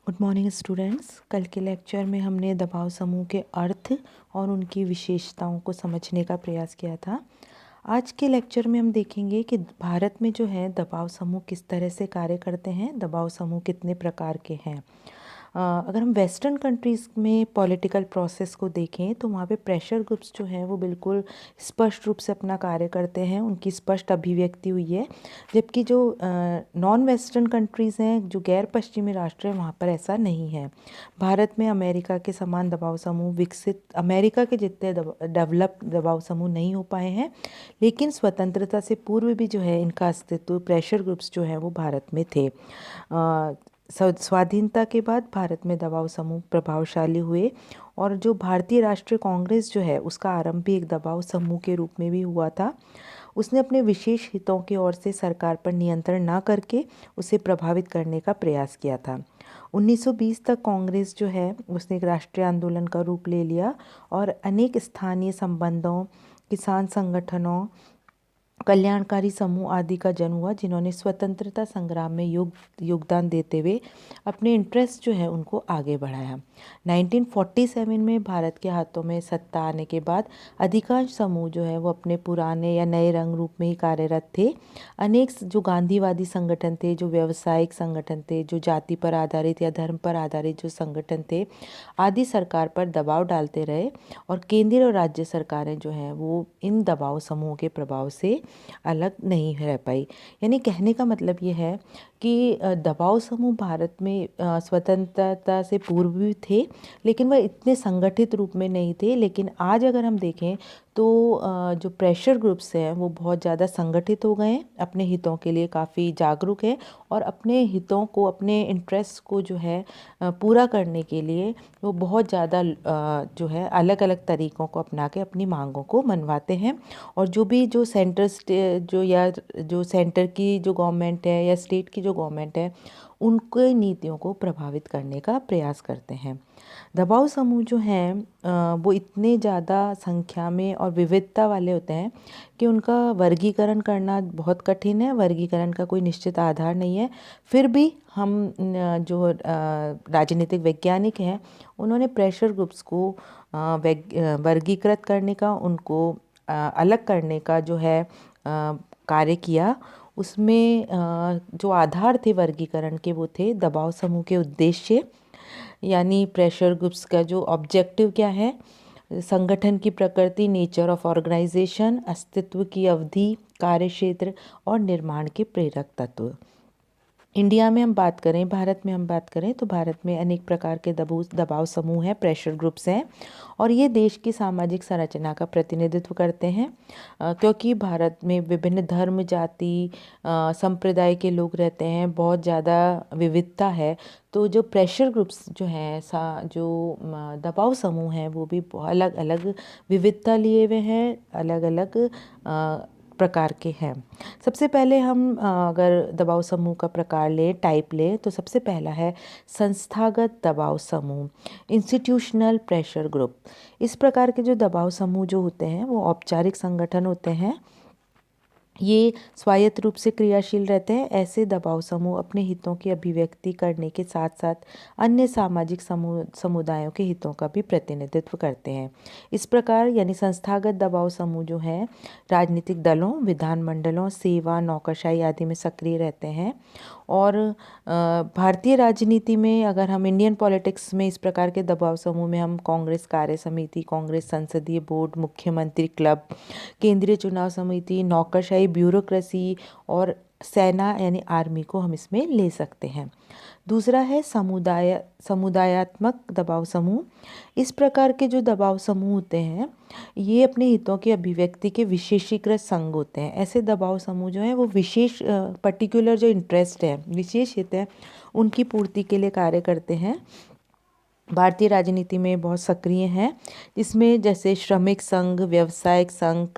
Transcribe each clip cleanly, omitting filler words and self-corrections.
Good morning students. कल के lecture में हमने दबाव समूह के अर्थ और उनकी विशेषताओं को समझने का प्रयास किया था। आज के लेक्चर में हम देखेंगे कि भारत में जो है दबाव समूह किस तरह से कार्य करते हैं, दबाव समूह कितने प्रकार के हैं। अगर हम वेस्टर्न कंट्रीज़ में पॉलिटिकल प्रोसेस को देखें तो वहाँ पे प्रेशर ग्रुप्स जो हैं वो बिल्कुल स्पष्ट रूप से अपना कार्य करते हैं, उनकी स्पष्ट अभिव्यक्ति हुई है। जबकि जो नॉन वेस्टर्न कंट्रीज़ हैं, जो गैर पश्चिमी राष्ट्र हैं, वहाँ पर ऐसा नहीं है। भारत में अमेरिका के समान दबाव समूह विकसित, अमेरिका के जितने डेवलप दबाव समूह नहीं हो पाए हैं, लेकिन स्वतंत्रता से पूर्व भी जो है इनका अस्तित्व, प्रेशर ग्रुप्स जो हैं वो भारत में थे। स्वाधीनता के बाद भारत में दबाव समूह प्रभावशाली हुए और जो भारतीय राष्ट्रीय कांग्रेस जो है उसका आरंभ भी एक दबाव समूह के रूप में भी हुआ था। उसने अपने विशेष हितों की ओर से सरकार पर नियंत्रण न करके उसे प्रभावित करने का प्रयास किया था। 1920 तक कांग्रेस जो है उसने एक राष्ट्रीय आंदोलन का रूप ले लिया और अनेक स्थानीय संबंधों, किसान संगठनों, कल्याणकारी समूह आदि का जन्म हुआ, जिन्होंने स्वतंत्रता संग्राम में योगदान देते हुए अपने इंटरेस्ट जो है उनको आगे बढ़ाया। 1947 में भारत के हाथों में सत्ता आने के बाद अधिकांश समूह जो है वो अपने पुराने या नए रंग रूप में ही कार्यरत थे। अनेक जो गांधीवादी संगठन थे, जो व्यावसायिक संगठन थे, जो जाति पर आधारित या धर्म पर आधारित जो संगठन थे, आदि सरकार पर दबाव डालते रहे और केंद्रीय और राज्य सरकारें जो हैं वो इन दबाव समूहों के प्रभाव से अलग नहीं रह पाई। यानी कहने का मतलब ये है कि दबाव समूह भारत में स्वतंत्रता से पूर्व भी थे, लेकिन वह इतने संगठित रूप में नहीं थे। लेकिन आज अगर हम देखें तो जो प्रेशर ग्रुप्स हैं वो बहुत ज़्यादा संगठित हो गए हैं, अपने हितों के लिए काफ़ी जागरूक हैं और अपने हितों को, अपने इंटरेस्ट को जो है पूरा करने के लिए वो बहुत ज़्यादा जो है अलग अलग तरीक़ों को अपना के अपनी मांगों को मनवाते हैं। और जो भी जो जो सेंटर की जो गवर्नमेंट है या स्टेट की जो गवर्नमेंट है, उनके नीतियों को प्रभावित करने का प्रयास करते हैं। दबाव समूह जो हैं वो इतने ज़्यादा संख्या में और विविधता वाले होते हैं कि उनका वर्गीकरण करना बहुत कठिन है। वर्गीकरण का कोई निश्चित आधार नहीं है। फिर भी हम जो राजनीतिक वैज्ञानिक हैं, उन्होंने प्रेशर ग्रुप्स को वर्गीकृत करने का, उनको अलग करने का जो है कार्य किया। उसमें जो आधार थे वर्गीकरण के वो थे दबाव समूह के उद्देश्य, यानी प्रेशर ग्रुप्स का जो ऑब्जेक्टिव क्या है, संगठन की प्रकृति, नेचर ऑफ ऑर्गेनाइजेशन, अस्तित्व की अवधि, कार्यक्षेत्र और निर्माण के प्रेरक तत्व। इंडिया में हम बात करें, भारत में हम बात करें तो भारत में अनेक प्रकार के दबाव समूह हैं, प्रेशर ग्रुप्स हैं और ये देश की सामाजिक संरचना का प्रतिनिधित्व करते हैं। क्योंकि भारत में विभिन्न धर्म, जाति, संप्रदाय के लोग रहते हैं, बहुत ज़्यादा विविधता है। तो जो प्रेशर ग्रुप्स जो हैं, दबाव समूह हैं, वो भी अलग अलग विविधता लिए हुए हैं, अलग अलग प्रकार के हैं। सबसे पहले हम अगर दबाव समूह का प्रकार लें, टाइप लें, तो सबसे पहला है संस्थागत दबाव समूह, इंस्टीट्यूशनल प्रेशर ग्रुप। इस प्रकार के जो दबाव समूह जो होते हैं वो औपचारिक संगठन होते हैं, ये स्वायत्त रूप से क्रियाशील रहते हैं। ऐसे दबाव समूह अपने हितों की अभिव्यक्ति करने के साथ साथ अन्य सामाजिक समुदायों के हितों का भी प्रतिनिधित्व करते हैं। इस प्रकार यानी संस्थागत दबाव समूह जो हैं राजनीतिक दलों, विधानमंडलों, सेवा, नौकरशाही आदि में सक्रिय रहते हैं। और भारतीय राजनीति में अगर हम इंडियन पॉलिटिक्स में इस प्रकार के दबाव समूह में हम कांग्रेस कार्य समिति, कांग्रेस संसदीय बोर्ड, मुख्यमंत्री क्लब, केंद्रीय चुनाव समिति, नौकरशाही ब्यूरोक्रेसी और सेना यानी आर्मी को हम इसमें ले सकते हैं। दूसरा है समुदायात्मक दबाव समूह। इस प्रकार के जो दबाव समूह होते हैं ये अपने हितों की अभिव्यक्ति के विशेषीकृत संघ होते हैं। ऐसे दबाव समूह जो हैं वो विशेष पर्टिकुलर जो इंटरेस्ट है, विशेष हित है, उनकी पूर्ति के लिए कार्य करते हैं। भारतीय राजनीति में बहुत सक्रिय हैं। इसमें जैसे श्रमिक संघ, व्यावसायिक संघ,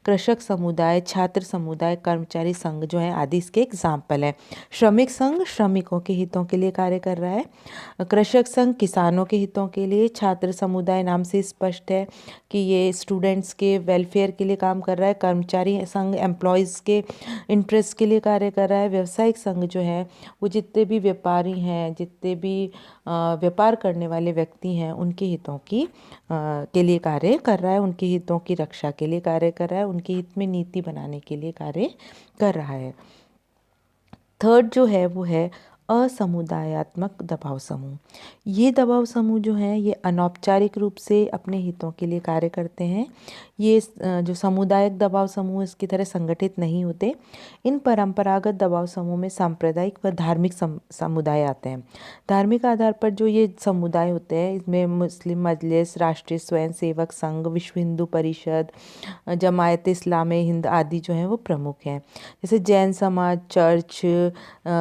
कृषक समुदाय, छात्र समुदाय, कर्मचारी संघ जो है आदि इसके एग्जाम्पल है। श्रमिक संघ श्रमिकों के हितों के लिए कार्य कर रहा है। कृषक संघ किसानों के हितों के लिए। छात्र समुदाय नाम से स्पष्ट है कि ये स्टूडेंट्स के वेलफेयर के लिए काम कर रहा है। कर्मचारी संघ एम्प्लॉयज़ के इंटरेस्ट के लिए कार्य कर रहा है। व्यावसायिक संघ जो है वो जितने भी व्यापारी हैं, जितने भी व्यापार करने वाले व्यक्ति हैं, उनके हितों की के लिए कार्य कर रहा है, उनके हितों की रक्षा के लिए कार्य कर रहा है, उनके हित में नीति बनाने के लिए कार्य कर रहा है। थर्ड जो है वो है असमुदायात्मक दबाव समूह। ये दबाव समूह जो हैं ये अनौपचारिक रूप से अपने हितों के लिए कार्य करते हैं। ये जो सामुदायिक दबाव समूह इसकी तरह संगठित नहीं होते। इन परंपरागत दबाव समूह में सांप्रदायिक व धार्मिक समुदाय आते हैं। धार्मिक आधार पर जो ये समुदाय होते हैं इसमें मुस्लिम मजलिस, राष्ट्रीय स्वयं सेवक संघ, विश्व हिंदू परिषद, जमायत इस्लामी हिंद आदि जो हैं वो प्रमुख हैं। जैसे जैन समाज, चर्च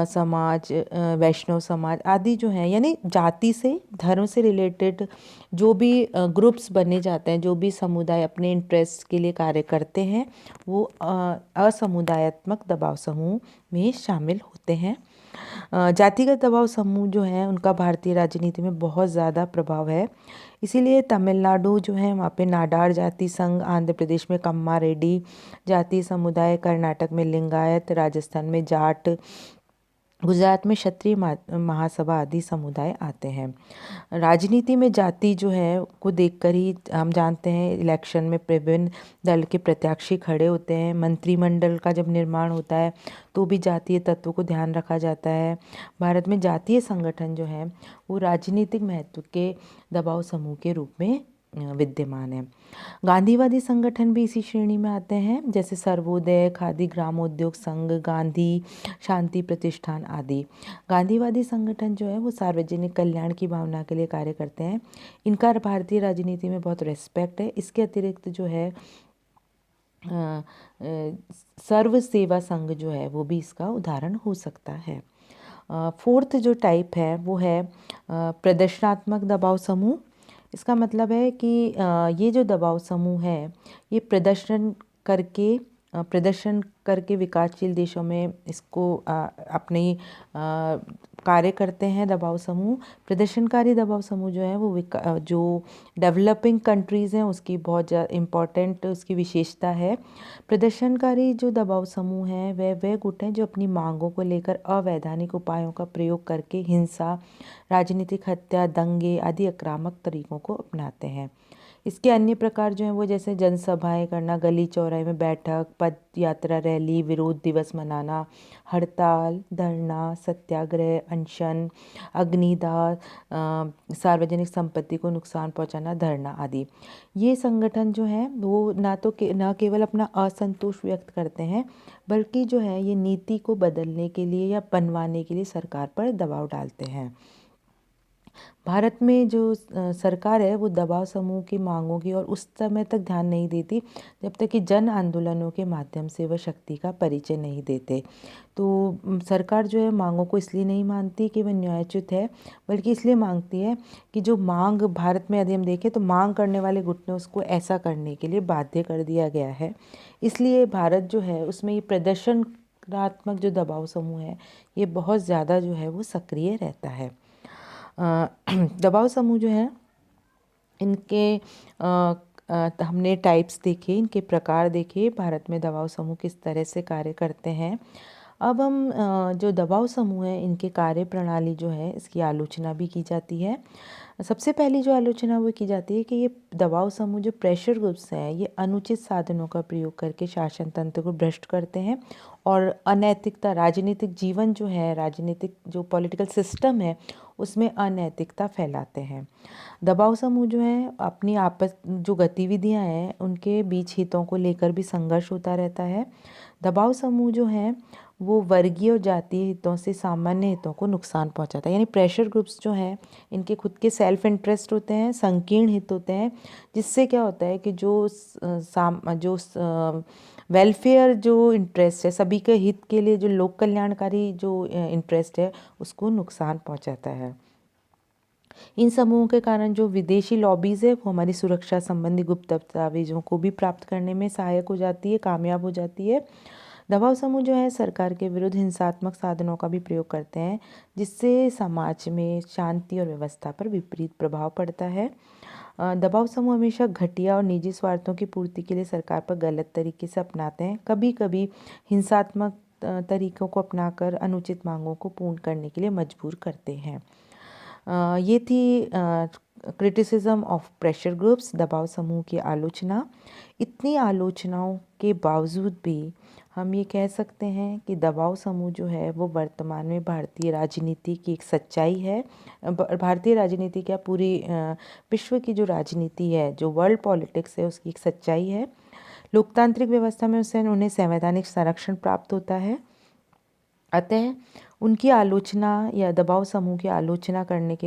समाज, वैष्णव समाज आदि जो हैं, यानी जाति से, धर्म से रिलेटेड जो भी ग्रुप्स बने जाते हैं, जो भी समुदाय अपने इंटरेस्ट के लिए कार्य करते हैं, वो असमुदायात्मक दबाव समूह में शामिल होते हैं। जातिगत दबाव समूह जो हैं उनका भारतीय राजनीति में बहुत ज़्यादा प्रभाव है। इसीलिए तमिलनाडु जो है वहाँ पे नाडार जाति संघ, आंध्र प्रदेश में कम्मा रेड्डी जाति समुदाय, कर्नाटक में लिंगायत, राजस्थान में जाट, गुजरात में क्षत्रिय महासभा आदि समुदाय आते हैं। राजनीति में जाति जो है को देखकर ही हम जानते हैं इलेक्शन में विभिन्न दल के प्रत्याशी खड़े होते हैं। मंत्रिमंडल का जब निर्माण होता है तो भी जातीय तत्व को ध्यान रखा जाता है। भारत में जातीय संगठन जो है वो राजनीतिक महत्व के दबाव समूह के रूप में विद्यमान है। गांधीवादी संगठन भी इसी श्रेणी में आते हैं, जैसे सर्वोदय, खादी ग्रामोद्योग संघ, गांधी शांति प्रतिष्ठान आदि। गांधीवादी संगठन जो है वो सार्वजनिक कल्याण की भावना के लिए कार्य करते हैं। इनका भारतीय राजनीति में बहुत रेस्पेक्ट है। इसके अतिरिक्त जो है सर्व सेवा संघ जो है वो भी इसका उदाहरण हो सकता है। फोर्थ जो टाइप है वो है प्रदर्शनात्मक दबाव समूह। इसका मतलब है कि ये जो दबाव समूह है ये प्रदर्शन करके विकासशील देशों में इसको अपनी कार्य करते हैं दबाव समूह। प्रदर्शनकारी दबाव समूह जो है वो जो डेवलपिंग कंट्रीज़ हैं उसकी बहुत ज़्यादा इम्पॉर्टेंट उसकी विशेषता है। प्रदर्शनकारी जो दबाव समूह हैं वह गुट हैं जो अपनी मांगों को लेकर अवैधानिक उपायों का प्रयोग करके हिंसा, राजनीतिक हत्या, दंगे आदि आक्रामक तरीकों को अपनाते हैं। इसके अन्य प्रकार जो हैं वो जैसे जनसभाएं करना, गली चौराहे में बैठक, पद यात्रा, रैली, विरोध दिवस मनाना, हड़ताल, धरना, सत्याग्रह, अनशन, अग्निदाह, सार्वजनिक संपत्ति को नुकसान पहुंचाना, धरना आदि। ये संगठन जो हैं वो न केवल अपना असंतोष व्यक्त करते हैं बल्कि जो है ये नीति को बदलने के लिए या बनवाने के लिए सरकार पर दबाव डालते हैं। भारत में जो सरकार है वो दबाव समूह की मांगों की और उस समय तक ध्यान नहीं देती जब तक कि जन आंदोलनों के माध्यम से वह शक्ति का परिचय नहीं देते। तो सरकार जो है मांगों को इसलिए नहीं मानती कि वह न्यायोचित है, बल्कि इसलिए मांगती है कि जो मांग भारत में यदि हम देखें तो मांग करने वाले गुट ने उसको ऐसा करने के लिए बाध्य कर दिया गया है। इसलिए भारत जो है उसमें ये प्रदर्शनात्मक जो दबाव समूह है ये बहुत ज़्यादा जो है वो सक्रिय रहता है। दबाव समूह जो है इनके हमने टाइप्स देखे, इनके प्रकार देखे, भारत में दबाव समूह किस तरह से कार्य करते हैं। अब हम जो दबाव समूह है इनके कार्य प्रणाली जो है इसकी आलोचना भी की जाती है। सबसे पहली जो आलोचना वो की जाती है कि ये दबाव समूह जो प्रेशर ग्रुप्स हैं ये अनुचित साधनों का प्रयोग करके शासन तंत्र को भ्रष्ट करते हैं और अनैतिकता, राजनीतिक जीवन जो है, राजनीतिक जो पॉलिटिकल सिस्टम है उसमें अनैतिकता फैलाते हैं। दबाव समूह जो है अपनी आपस जो गतिविधियां हैं उनके बीच हितों को लेकर भी संघर्ष होता रहता है। दबाव समूह जो हैं वो वर्गीय और जातीय हितों से सामान्य हितों को नुकसान पहुंचाता है। यानी प्रेशर ग्रुप्स जो हैं इनके खुद के सेल्फ इंटरेस्ट होते हैं, संकीर्ण हित होते हैं, जिससे क्या होता है कि जो वेलफेयर जो इंटरेस्ट है, सभी के हित के लिए जो लोक कल्याणकारी जो इंटरेस्ट है उसको नुकसान पहुंचाता है। इन समूहों के कारण जो विदेशी लॉबीज़ है वो हमारी सुरक्षा संबंधी गुप्त दस्तावेजों को भी प्राप्त करने में सहायक हो जाती है, कामयाब हो जाती है। दबाव समूह जो है सरकार के विरुद्ध हिंसात्मक साधनों का भी प्रयोग करते हैं, जिससे समाज में शांति और व्यवस्था पर विपरीत प्रभाव पड़ता है। दबाव समूह हमेशा घटिया और निजी स्वार्थों की पूर्ति के लिए सरकार पर गलत तरीके से अपनाते हैं। कभी कभी हिंसात्मक तरीकों को अपनाकर अनुचित मांगों को पूर्ण करने के लिए मजबूर करते हैं। ये थी क्रिटिसिज्म ऑफ प्रेशर ग्रुप्स, दबाव समूह की आलोचना। इतनी आलोचनाओं के बावजूद भी हम ये कह सकते हैं कि दबाव समूह जो है वो वर्तमान में भारतीय राजनीति की एक सच्चाई है। भारतीय राजनीति क्या, पूरी विश्व की जो राजनीति है, जो वर्ल्ड पॉलिटिक्स है, उसकी एक सच्चाई है। लोकतांत्रिक व्यवस्था में उससे उन्हें संवैधानिक संरक्षण प्राप्त होता है। अतः उनकी आलोचना या दबाव समूह की आलोचना करने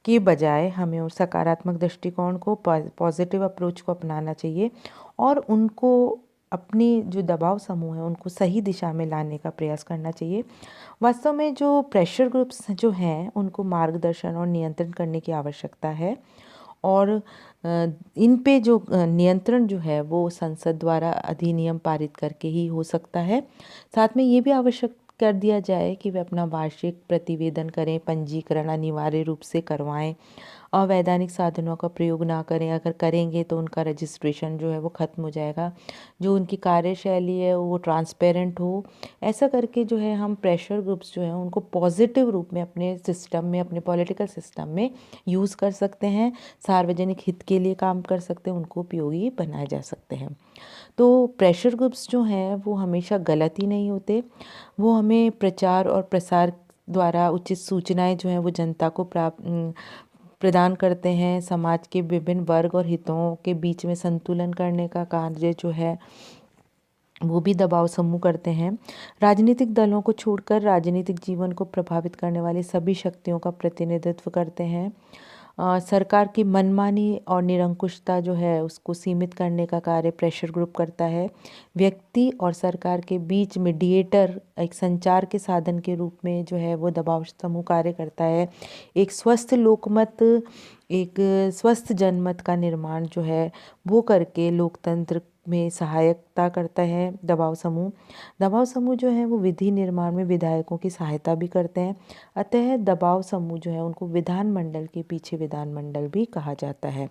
के बजाय हमें और सकारात्मक दृष्टिकोण को, पॉजिटिव अप्रोच को अपनाना चाहिए और उनको अपनी जो दबाव समूह है उनको सही दिशा में लाने का प्रयास करना चाहिए। वास्तव में जो प्रेशर ग्रुप्स जो हैं उनको मार्गदर्शन और नियंत्रण करने की आवश्यकता है और इन पे जो नियंत्रण जो है वो संसद द्वारा अधिनियम पारित करके ही हो सकता है। साथ में ये भी आवश्यक कर दिया जाए कि वे अपना वार्षिक प्रतिवेदन करें, पंजीकरण अनिवार्य रूप से करवाएं, अवैधानिक साधनों का प्रयोग ना करें। अगर करेंगे तो उनका रजिस्ट्रेशन जो है वो ख़त्म हो जाएगा। जो उनकी कार्यशैली है वो ट्रांसपेरेंट हो। ऐसा करके जो है हम प्रेशर ग्रुप्स जो हैं उनको पॉजिटिव रूप में अपने सिस्टम में, अपने पॉलिटिकल सिस्टम में यूज़ कर सकते हैं, सार्वजनिक हित के लिए काम कर सकते हैं, उनको उपयोगी बनाए जा सकते हैं। तो प्रेशर ग्रुप्स जो हैं वो हमेशा गलत ही नहीं होते। वो हमें प्रचार और प्रसार द्वारा उचित सूचनाएं जो हैं वो जनता को प्रदान करते हैं। समाज के विभिन्न वर्ग और हितों के बीच में संतुलन करने का कार्य जो है वो भी दबाव समूह करते हैं। राजनीतिक दलों को छोड़कर राजनीतिक जीवन को प्रभावित करने वाली सभी शक्तियों का प्रतिनिधित्व करते हैं। सरकार की मनमानी और निरंकुशता जो है उसको सीमित करने का कार्य प्रेशर ग्रुप करता है। व्यक्ति और सरकार के बीच मीडिएटर, एक संचार के साधन के रूप में जो है वो दबाव समूह कार्य करता है। एक स्वस्थ लोकमत, एक स्वस्थ जनमत का निर्माण जो है वो करके लोकतंत्र में सहायता करता है दबाव समूह। दबाव समूह जो है वो विधि निर्माण में विधायकों की सहायता भी करते हैं। अतः दबाव समूह जो है उनको विधानमंडल के पीछे विधानमंडल भी कहा जाता है।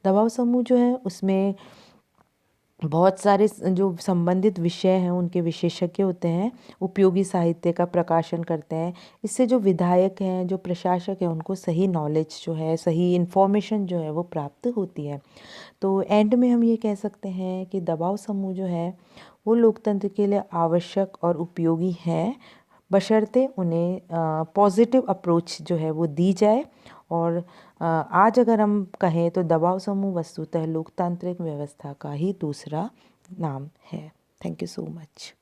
दबाव समूह जो है उसमें बहुत सारे जो संबंधित विषय हैं उनके विशेषज्ञ होते हैं, उपयोगी साहित्य का प्रकाशन करते हैं। इससे जो विधायक हैं, जो प्रशासक हैं, उनको सही नॉलेज जो है, सही इन्फॉर्मेशन जो है वो प्राप्त होती है। तो एंड में हम ये कह सकते हैं कि दबाव समूह जो है वो लोकतंत्र के लिए आवश्यक और उपयोगी हैं, बशर्ते उन्हें पॉजिटिव अप्रोच जो है वो दी जाए। और आज अगर हम कहें तो दबाव समूह वस्तुतः लोकतांत्रिक व्यवस्था का ही दूसरा नाम है। Thank you so much.